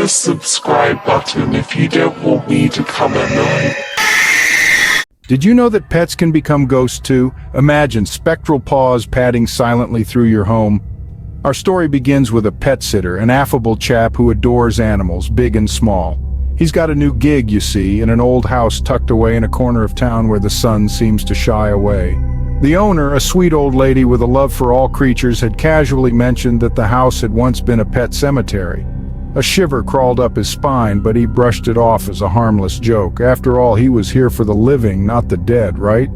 the subscribe button if you don't want me to come at night. Did you know that pets can become ghosts too? Imagine spectral paws padding silently through your home. Our story begins with a pet sitter, an affable chap who adores animals, big and small. He's got a new gig, you see, in an old house tucked away in a corner of town where the sun seems to shy away. The owner, a sweet old lady with a love for all creatures, had casually mentioned that the house had once been a pet cemetery. A shiver crawled up his spine, but he brushed it off as a harmless joke. After all, he was here for the living, not the dead, right?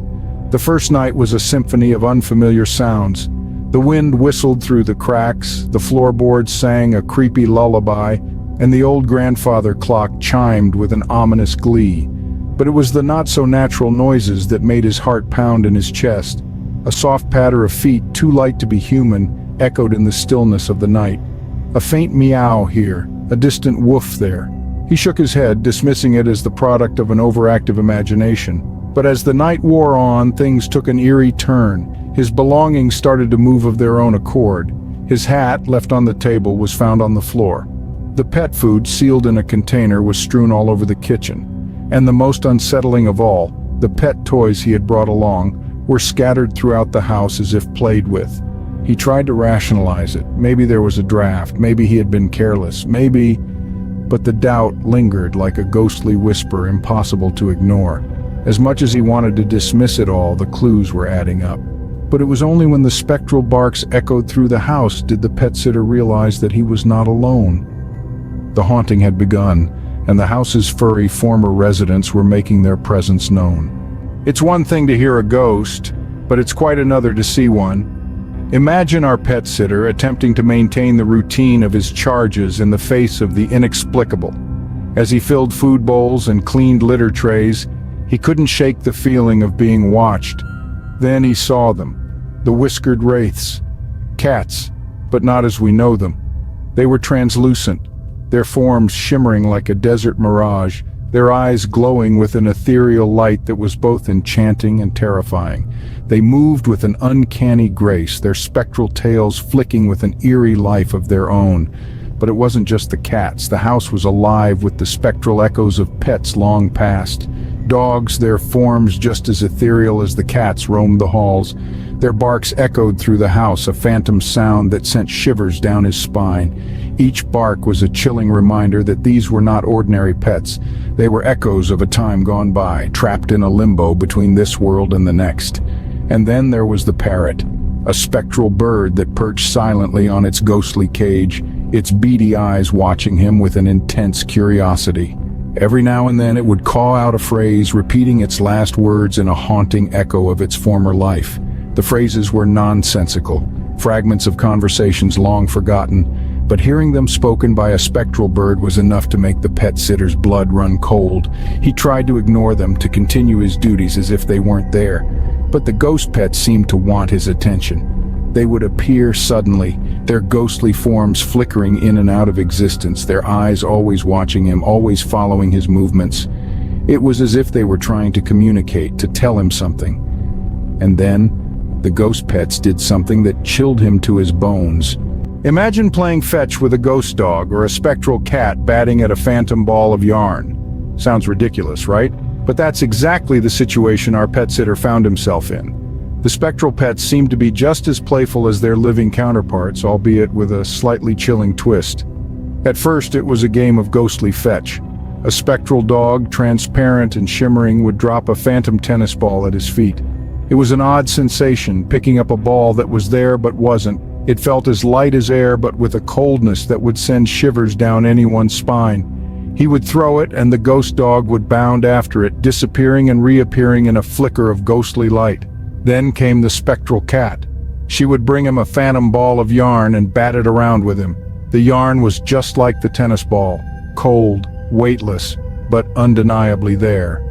The first night was a symphony of unfamiliar sounds. The wind whistled through the cracks, the floorboards sang a creepy lullaby, and the old grandfather clock chimed with an ominous glee. But it was the not-so-natural noises that made his heart pound in his chest. A soft patter of feet, too light to be human, echoed in the stillness of the night. A faint meow here, a distant woof there. He shook his head, dismissing it as the product of an overactive imagination. But as the night wore on, things took an eerie turn. His belongings started to move of their own accord. His hat, left on the table, was found on the floor. The pet food, sealed in a container, was strewn all over the kitchen. And the most unsettling of all, the pet toys he had brought along, were scattered throughout the house as if played with. He tried to rationalize it. Maybe there was a draft, maybe he had been careless, maybe... But the doubt lingered like a ghostly whisper, impossible to ignore. As much as he wanted to dismiss it all, the clues were adding up. But it was only when the spectral barks echoed through the house did the pet sitter realize that he was not alone. The haunting had begun, and the house's furry former residents were making their presence known. It's one thing to hear a ghost, but it's quite another to see one. Imagine our pet sitter attempting to maintain the routine of his charges in the face of the inexplicable. As he filled food bowls and cleaned litter trays, he couldn't shake the feeling of being watched. Then he saw them, the Whiskered Wraiths. Cats, but not as we know them. They were translucent, their forms shimmering like a desert mirage, their eyes glowing with an ethereal light that was both enchanting and terrifying. They moved with an uncanny grace, their spectral tails flicking with an eerie life of their own. But it wasn't just the cats. The house was alive with the spectral echoes of pets long past. Dogs, their forms just as ethereal as the cats, roamed the halls. Their barks echoed through the house, a phantom sound that sent shivers down his spine. Each bark was a chilling reminder that these were not ordinary pets. They were echoes of a time gone by, trapped in a limbo between this world and the next. And then there was the parrot, a spectral bird that perched silently on its ghostly cage, its beady eyes watching him with an intense curiosity. Every now and then it would caw out a phrase, repeating its last words in a haunting echo of its former life. The phrases were nonsensical, fragments of conversations long forgotten, but hearing them spoken by a spectral bird was enough to make the pet sitter's blood run cold. He tried to ignore them, to continue his duties as if they weren't there. But the ghost pets seemed to want his attention. They would appear suddenly, their ghostly forms flickering in and out of existence, their eyes always watching him, always following his movements. It was as if they were trying to communicate, to tell him something. And then, the ghost pets did something that chilled him to his bones. Imagine playing fetch with a ghost dog or a spectral cat batting at a phantom ball of yarn. Sounds ridiculous, right? But that's exactly the situation our pet sitter found himself in. The spectral pets seemed to be just as playful as their living counterparts, albeit with a slightly chilling twist. At first, it was a game of ghostly fetch. A spectral dog, transparent and shimmering, would drop a phantom tennis ball at his feet. It was an odd sensation, picking up a ball that was there but wasn't. It felt as light as air, but with a coldness that would send shivers down anyone's spine. He would throw it, and the ghost dog would bound after it, disappearing and reappearing in a flicker of ghostly light. Then came the spectral cat. She would bring him a phantom ball of yarn and bat it around with him. The yarn was just like the tennis ball, cold, weightless, but undeniably there.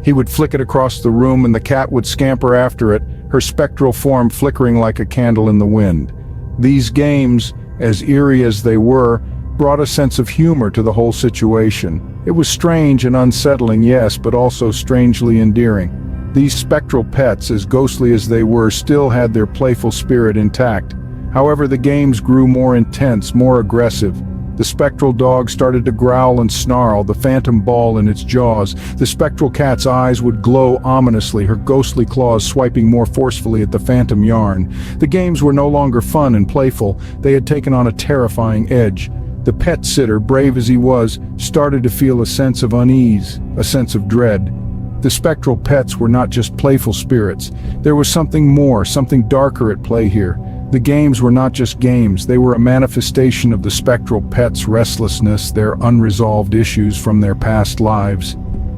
He would flick it across the room, and the cat would scamper after it, her spectral form flickering like a candle in the wind. These games, as eerie as they were, brought a sense of humor to the whole situation. It was strange and unsettling, yes, but also strangely endearing. These spectral pets, as ghostly as they were, still had their playful spirit intact. However, the games grew more intense, more aggressive. The spectral dog started to growl and snarl, the phantom ball in its jaws. The spectral cat's eyes would glow ominously, her ghostly claws swiping more forcefully at the phantom yarn. The games were no longer fun and playful, they had taken on a terrifying edge. The pet sitter, brave as he was, started to feel a sense of unease, a sense of dread. The spectral pets were not just playful spirits. There was something more, something darker at play here. The games were not just games, they were a manifestation of the spectral pets' restlessness, their unresolved issues from their past lives.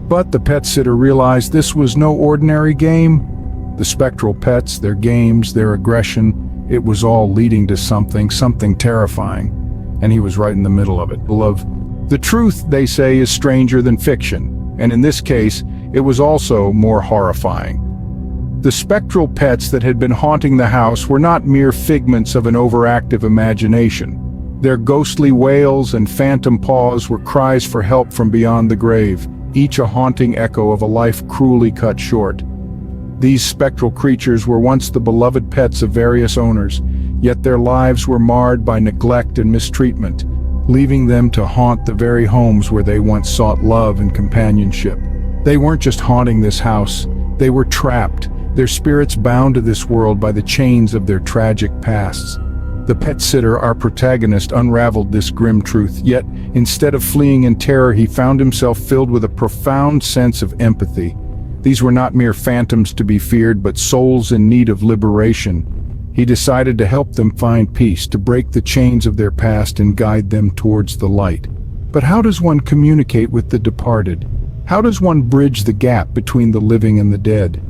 But the pet sitter realized this was no ordinary game. The spectral pets, their games, their aggression, it was all leading to something terrifying. And he was right in the middle of it. The truth, they say, is stranger than fiction, and in this case, it was also more horrifying. The spectral pets that had been haunting the house were not mere figments of an overactive imagination. Their ghostly wails and phantom paws were cries for help from beyond the grave, each a haunting echo of a life cruelly cut short. These spectral creatures were once the beloved pets of various owners, yet their lives were marred by neglect and mistreatment, leaving them to haunt the very homes where they once sought love and companionship. They weren't just haunting this house, they were trapped, their spirits bound to this world by the chains of their tragic pasts. The pet sitter, our protagonist, unraveled this grim truth, yet instead of fleeing in terror, he found himself filled with a profound sense of empathy. These were not mere phantoms to be feared, but souls in need of liberation. He decided to help them find peace, to break the chains of their past and guide them towards the light. But how does one communicate with the departed? How does one bridge the gap between the living and the dead?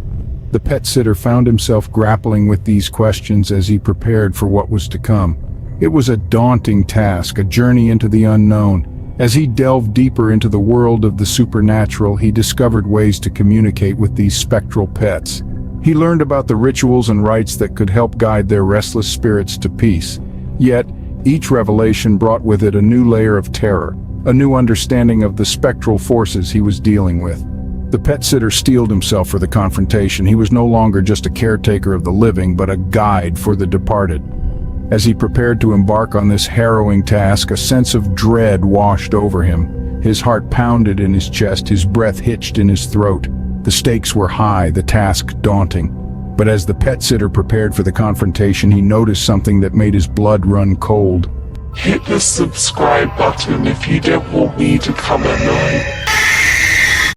The pet sitter found himself grappling with these questions as he prepared for what was to come. It was a daunting task, a journey into the unknown. As he delved deeper into the world of the supernatural, he discovered ways to communicate with these spectral pets. He learned about the rituals and rites that could help guide their restless spirits to peace. Yet, each revelation brought with it a new layer of terror, a new understanding of the spectral forces he was dealing with. The pet sitter steeled himself for the confrontation. He was no longer just a caretaker of the living, but a guide for the departed. As he prepared to embark on this harrowing task, a sense of dread washed over him. His heart pounded in his chest, his breath hitched in his throat. The stakes were high, the task daunting. But as the pet sitter prepared for the confrontation, he noticed something that made his blood run cold. Hit the subscribe button if you don't want me to come at night.